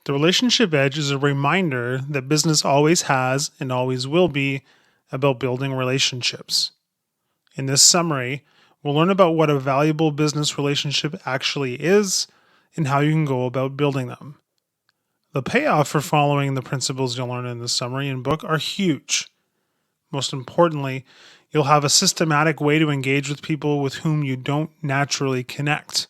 The relationship edge is a reminder that business always has and always will be about building relationships. In this summary, we'll learn about what a valuable business relationship actually is and how you can go about building them. The payoff for following the principles you'll learn in this summary and book are huge. Most importantly, you'll have a systematic way to engage with people with whom you don't naturally connect.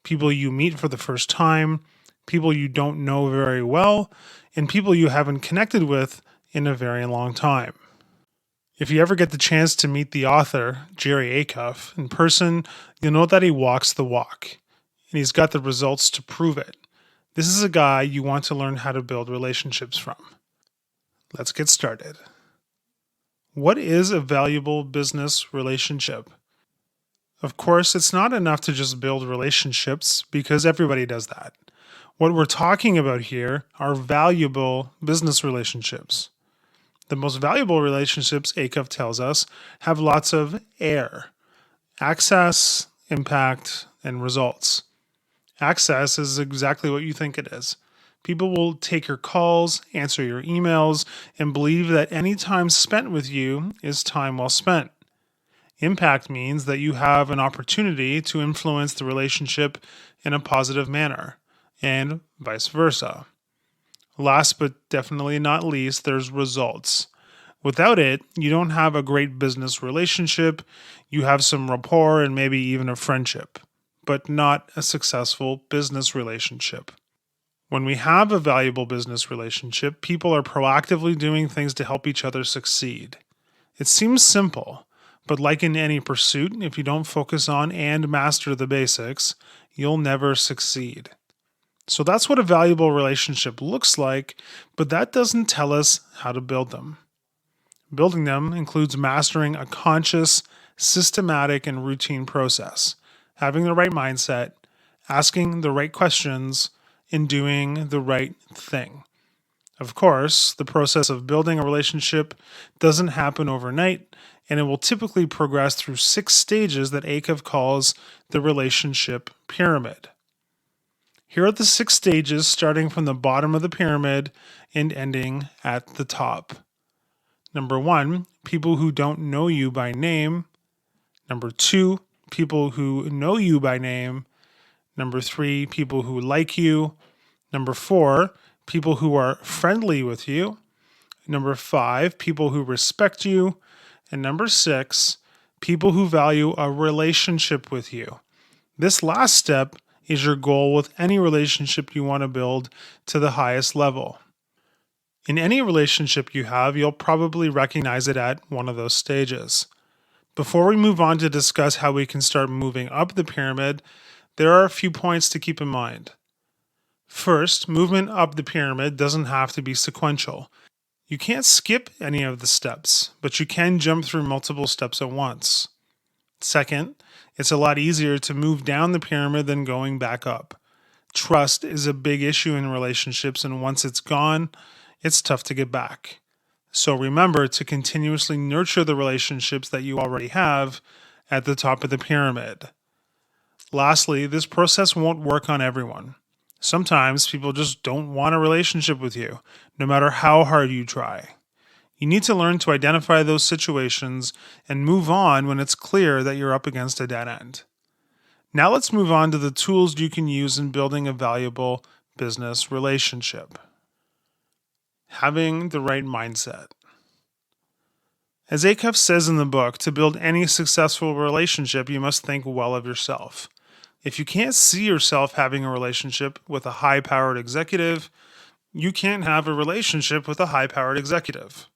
People you meet for the first time, people you don't know very well, and people you haven't connected with in a very long time. If you ever get the chance to meet the author, Jerry Acuff, in person, you'll know that he walks the walk, and he's got the results to prove it. This is a guy you want to learn how to build relationships from. Let's get started. What is a valuable business relationship? Of course, it's not enough to just build relationships because everybody does that. What we're talking about here are valuable business relationships. The most valuable relationships, Acuff tells us, have lots of air: access, impact, and results. Access is exactly what you think it is. People will take your calls, answer your emails, and believe that any time spent with you is time well spent. Impact means that you have an opportunity to influence the relationship in a positive manner, and vice versa. Last but definitely not least, there's results. Without it, you don't have a great business relationship. You have some rapport and maybe even a friendship, but not a successful business relationship. When we have a valuable business relationship, people are proactively doing things to help each other succeed. It seems simple, but like in any pursuit, if you don't focus on and master the basics, you'll never succeed. So that's what a valuable relationship looks like, but that doesn't tell us how to build them. Building them includes mastering a conscious, systematic, and routine process, having the right mindset, asking the right questions, and doing the right thing. Of course, the process of building a relationship doesn't happen overnight, and it will typically progress through 6 stages that Acuff calls the relationship pyramid. Here are the 6 stages, starting from the bottom of the pyramid and ending at the top. Number 1, people who don't know you by name. Number 2, people who know you by name. Number 3, people who like you. Number 4, people who are friendly with you. Number 5, people who respect you. And number 6, people who value a relationship with you. This last step is your goal with any relationship you want to build to the highest level. In any relationship you have, you'll probably recognize it at one of those stages. Before we move on to discuss how we can start moving up the pyramid, there are a few points to keep in mind. First, movement up the pyramid doesn't have to be sequential. You can't skip any of the steps, but you can jump through multiple steps at once. Second, it's a lot easier to move down the pyramid than going back up. Trust is a big issue in relationships, and once it's gone, it's tough to get back. So remember to continuously nurture the relationships that you already have at the top of the pyramid. Lastly, this process won't work on everyone. Sometimes people just don't want a relationship with you, no matter how hard you try. You need to learn to identify those situations and move on when it's clear that you're up against a dead end. Now let's move on to the tools you can use in building a valuable business relationship. Having the right mindset. As Acuff says in the book, to build any successful relationship, you must think well of yourself. If you can't see yourself having a relationship with a high-powered executive, you can't have a relationship with a high-powered executive.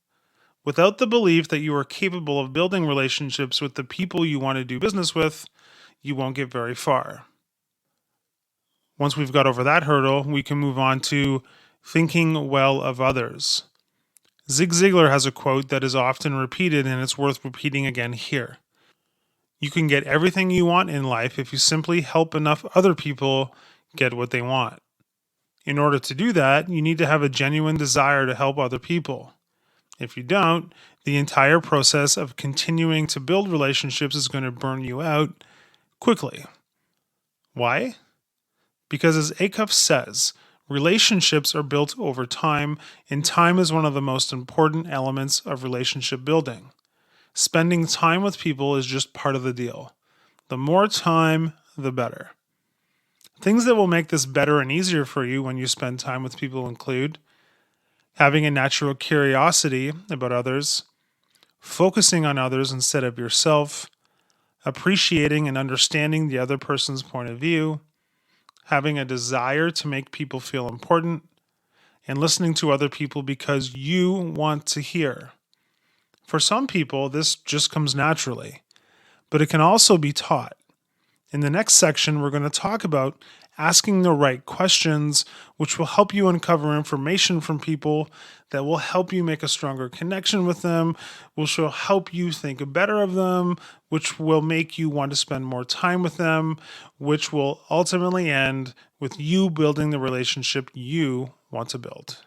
Without the belief that you are capable of building relationships with the people you want to do business with, you won't get very far. Once we've got over that hurdle, we can move on to thinking well of others. Zig Ziglar has a quote that is often repeated, and it's worth repeating again here. You can get everything you want in life if you simply help enough other people get what they want. In order to do that, you need to have a genuine desire to help other people. If you don't, the entire process of continuing to build relationships is going to burn you out quickly. Why? Because as Acuff says, Relationships are built over time, and time is one of the most important elements of relationship building. Spending time with people is just part of the deal. The more time, the better. Things that will make this better and easier for you when you spend time with people include having a natural curiosity about others, focusing on others instead of yourself, appreciating and understanding the other person's point of view, having a desire to make people feel important, and listening to other people because you want to hear. For some people, this just comes naturally, but it can also be taught. In the next section, we're going to talk about asking the right questions, which will help you uncover information from people that will help you make a stronger connection with them, which will help you think better of them, which will make you want to spend more time with them, which will ultimately end with you building the relationship you want to build.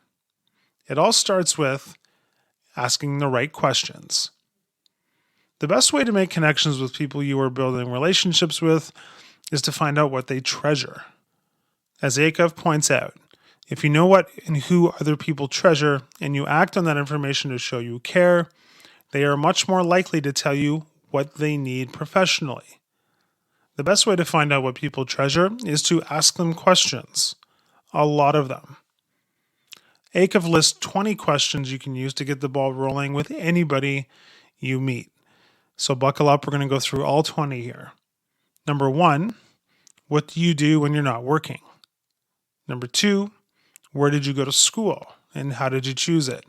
It all starts with asking the right questions. The best way to make connections with people you are building relationships with is to find out what they treasure. As Acuff points out, if you know what and who other people treasure and you act on that information to show you care, they are much more likely to tell you what they need professionally. The best way to find out what people treasure is to ask them questions, a lot of them. Acuff lists 20 questions you can use to get the ball rolling with anybody you meet. So buckle up, we're going to go through all 20 here. Number 1, what do you do when you're not working? Number 2, where did you go to school and how did you choose it?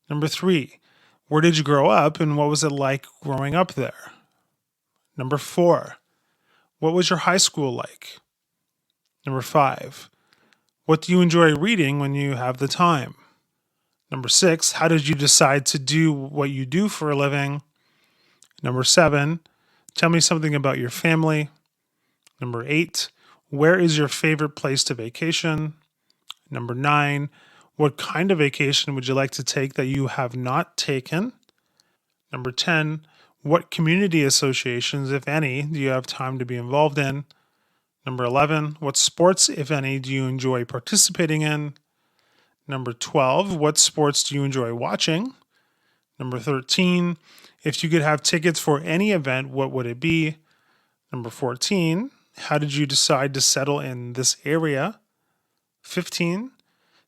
Number 3, where did you grow up and what was it like growing up there? Number 4, what was your high school like? Number 5, what do you enjoy reading when you have the time? Number 6, how did you decide to do what you do for a living? Number 7, tell me something about your family. Number 8, where is your favorite place to vacation? Number 9, what kind of vacation would you like to take that you have not taken? Number 10, what community associations, if any, do you have time to be involved in? Number 11, what sports, if any, do you enjoy participating in? Number 12, what sports do you enjoy watching? Number 13, if you could have tickets for any event, what would it be? Number 14, how did you decide to settle in this area? 15,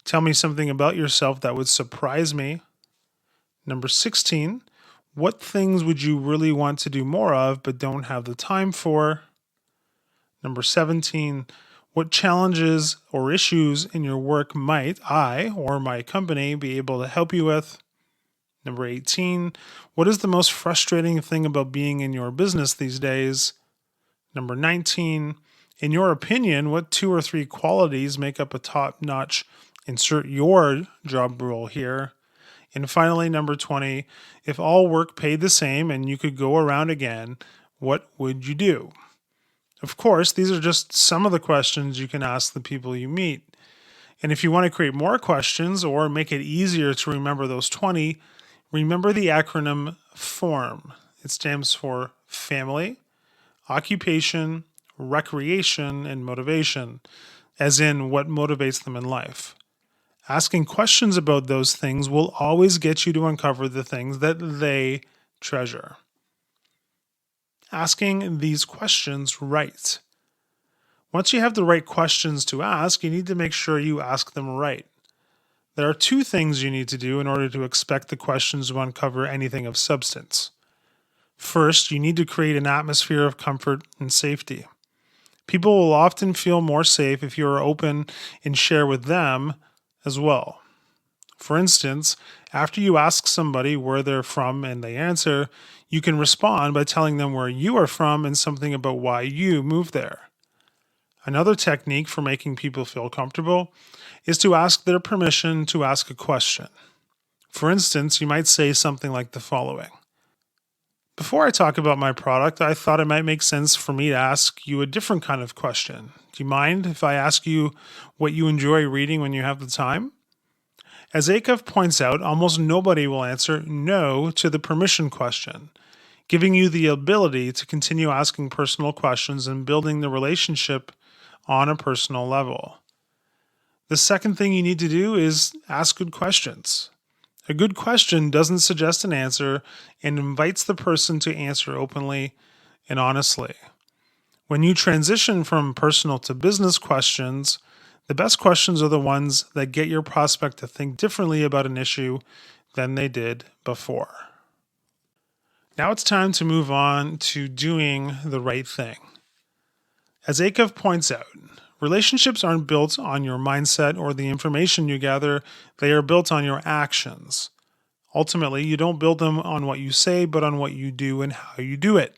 tell me something about yourself that would surprise me. Number 16, what things would you really want to do more of but don't have the time for? Number 17, what challenges or issues in your work might I or my company be able to help you with? Number 18, what is the most frustrating thing about being in your business these days? Number 19, in your opinion, what 2 or 3 qualities make up a top-notch insert your job role here? And finally, number 20, if all work paid the same and you could go around again, what would you do? Of course, these are just some of the questions you can ask the people you meet. And if you want to create more questions or make it easier to remember those 20, remember the acronym FORM. It stands for family, occupation, recreation, and motivation, as in what motivates them in life. Asking questions about those things will always get you to uncover the things that they treasure. Asking these questions right. Once you have the right questions to ask, you need to make sure you ask them right. There are 2 things you need to do in order to expect the questions to uncover anything of substance. First, you need to create an atmosphere of comfort and safety. People will often feel more safe if you are open and share with them as well. For instance, after you ask somebody where they're from and they answer, you can respond by telling them where you are from and something about why you moved there. Another technique for making people feel comfortable is to ask their permission to ask a question. For instance, you might say something like the following. Before I talk about my product, I thought it might make sense for me to ask you a different kind of question. Do you mind if I ask you what you enjoy reading when you have the time? As Acuff points out, almost nobody will answer no to the permission question, giving you the ability to continue asking personal questions and building the relationship on a personal level. The second thing you need to do is ask good questions. A good question doesn't suggest an answer and invites the person to answer openly and honestly. When you transition from personal to business questions, the best questions are the ones that get your prospect to think differently about an issue than they did before. Now it's time to move on to doing the right thing. As Acuff points out, relationships aren't built on your mindset or the information you gather, they are built on your actions. Ultimately, you don't build them on what you say, but on what you do and how you do it.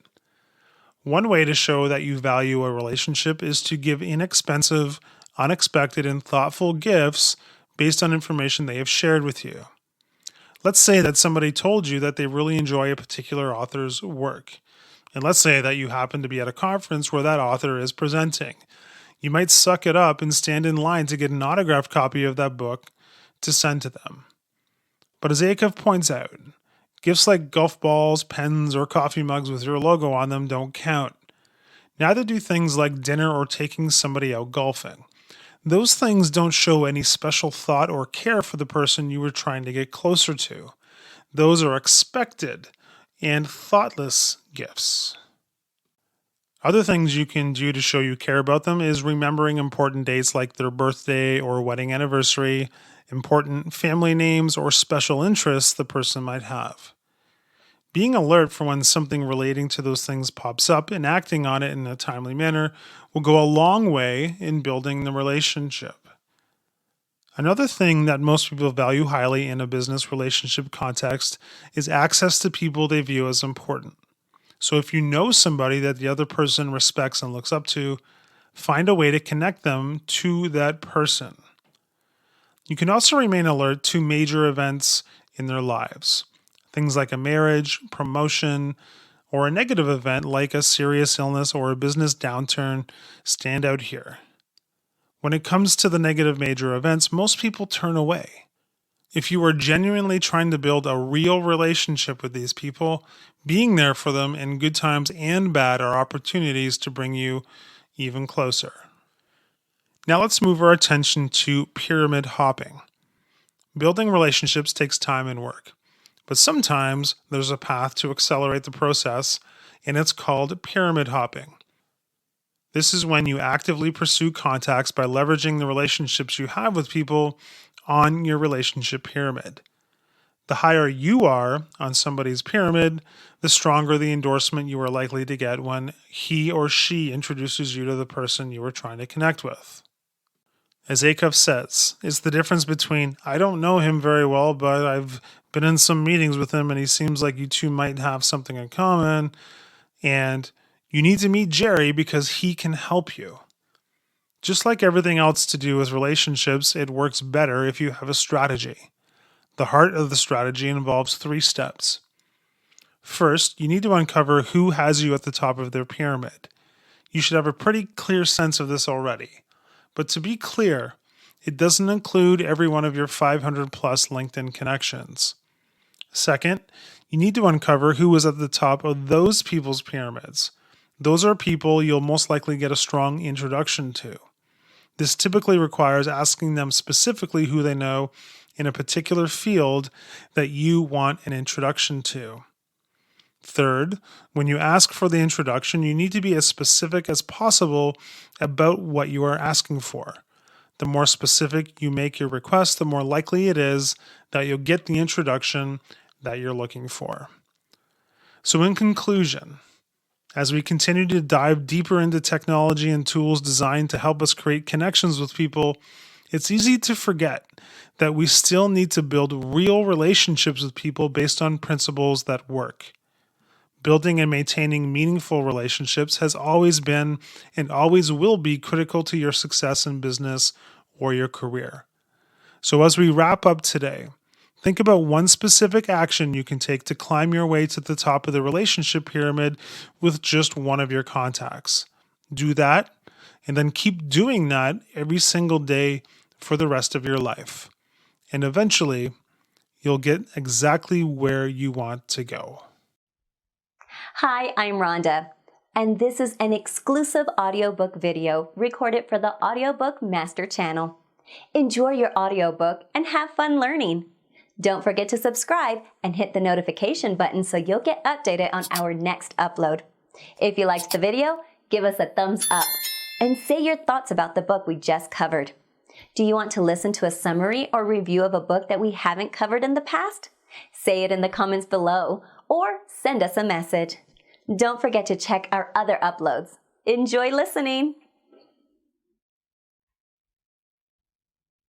One way to show that you value a relationship is to give inexpensive, unexpected, and thoughtful gifts based on information they have shared with you. Let's say that somebody told you that they really enjoy a particular author's work. And let's say that you happen to be at a conference where that author is presenting. You might suck it up and stand in line to get an autographed copy of that book to send to them. But as Acuff points out, gifts like golf balls, pens, or coffee mugs with your logo on them don't count. Neither do things like dinner or taking somebody out golfing. Those things don't show any special thought or care for the person you were trying to get closer to. Those are expected and thoughtless gifts. Other things you can do to show you care about them is remembering important dates like their birthday or wedding anniversary, important family names, or special interests the person might have. Being alert for when something relating to those things pops up and acting on it in a timely manner will go a long way in building the relationship. Another thing that most people value highly in a business relationship context is access to people they view as important. So if you know somebody that the other person respects and looks up to, find a way to connect them to that person. You can also remain alert to major events in their lives. Things like a marriage, promotion, or a negative event like a serious illness or a business downturn stand out here. When it comes to the negative major events, most people turn away. If you are genuinely trying to build a real relationship with these people, being there for them in good times and bad are opportunities to bring you even closer. Now let's move our attention to pyramid hopping. Building relationships takes time and work, but sometimes there's a path to accelerate the process, and it's called pyramid hopping. This is when you actively pursue contacts by leveraging the relationships you have with people on your relationship pyramid. The higher you are on somebody's pyramid, the stronger the endorsement you are likely to get when he or she introduces you to the person you are trying to connect with. As Acuff says, it's the difference between, I don't know him very well, but I've been in some meetings with him and he seems like you two might have something in common, and you need to meet Jerry because he can help you. Just like everything else to do with relationships, it works better if you have a strategy. The heart of the strategy involves 3 steps. First, you need to uncover who has you at the top of their pyramid. You should have a pretty clear sense of this already. But to be clear, it doesn't include every one of your 500 plus LinkedIn connections. Second, you need to uncover who is at the top of those people's pyramids. Those are people you'll most likely get a strong introduction to. This typically requires asking them specifically who they know in a particular field that you want an introduction to. Third, when you ask for the introduction, you need to be as specific as possible about what you are asking for. The more specific you make your request, the more likely it is that you'll get the introduction that you're looking for. So in conclusion, as we continue to dive deeper into technology and tools designed to help us create connections with people, it's easy to forget that we still need to build real relationships with people based on principles that work. Building and maintaining meaningful relationships has always been and always will be critical to your success in business or your career. So as we wrap up today, think about one specific action you can take to climb your way to the top of the relationship pyramid with just one of your contacts. Do that, and then keep doing that every single day for the rest of your life. And eventually, you'll get exactly where you want to go. Hi, I'm Rhonda, and this is an exclusive audiobook video recorded for the Audiobook Master Channel. Enjoy your audiobook and have fun learning. Don't forget to subscribe and hit the notification button so you'll get updated on our next upload. If you liked the video, give us a thumbs up and say your thoughts about the book we just covered. Do you want to listen to a summary or review of a book that we haven't covered in the past? Say it in the comments below or send us a message. Don't forget to check our other uploads. Enjoy listening!